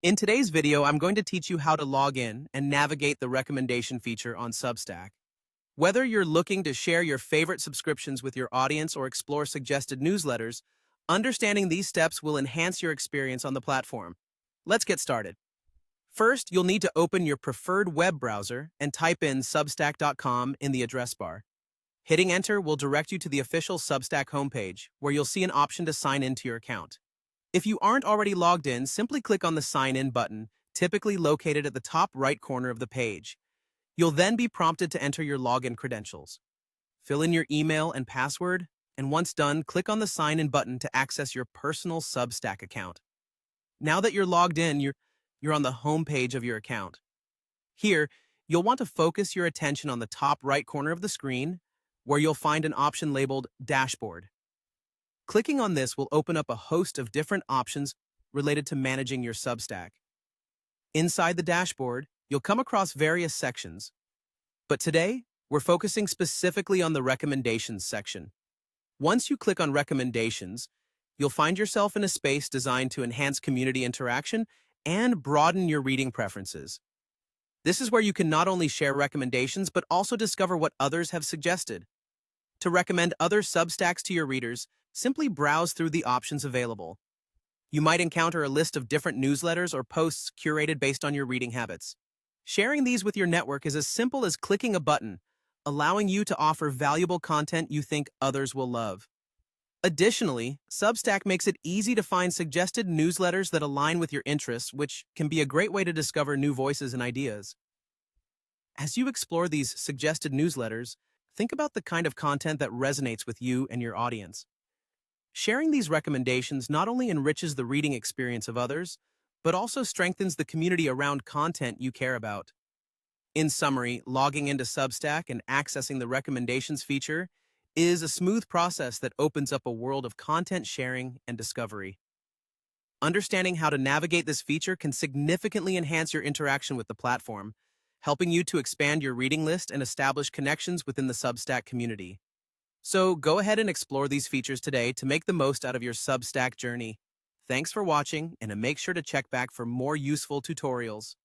In today's video, I'm going to teach you how to log in and navigate the recommendation feature on Substack. Whether you're looking to share your favorite subscriptions with your audience or explore suggested newsletters, understanding these steps will enhance your experience on the platform. Let's get started. First, you'll need to open your preferred web browser and type in substack.com in the address bar. Hitting enter will direct you to the official Substack homepage, where you'll see an option to sign into your account. If you aren't already logged in, simply click on the Sign In button, typically located at the top right corner of the page. You'll then be prompted to enter your login credentials. Fill in your email and password, and once done, click on the Sign In button to access your personal Substack account. Now that you're logged in, you're on the home page of your account. Here, you'll want to focus your attention on the top right corner of the screen, where you'll find an option labeled Dashboard. Clicking on this will open up a host of different options related to managing your Substack. Inside the dashboard, you'll come across various sections, but today, we're focusing specifically on the Recommendations section. Once you click on Recommendations, you'll find yourself in a space designed to enhance community interaction and broaden your reading preferences. This is where you can not only share recommendations, but also discover what others have suggested. To recommend other Substacks to your readers, simply browse through the options available. You might encounter a list of different newsletters or posts curated based on your reading habits. Sharing these with your network is as simple as clicking a button, allowing you to offer valuable content you think others will love. Additionally, Substack makes it easy to find suggested newsletters that align with your interests, which can be a great way to discover new voices and ideas. As you explore these suggested newsletters, think about the kind of content that resonates with you and your audience. Sharing these recommendations not only enriches the reading experience of others, but also strengthens the community around content you care about. In summary, logging into Substack and accessing the recommendations feature is a smooth process that opens up a world of content sharing and discovery. Understanding how to navigate this feature can significantly enhance your interaction with the platform, helping you to expand your reading list and establish connections within the Substack community. So go ahead and explore these features today to make the most out of your Substack journey. Thanks for watching, and make sure to check back for more useful tutorials.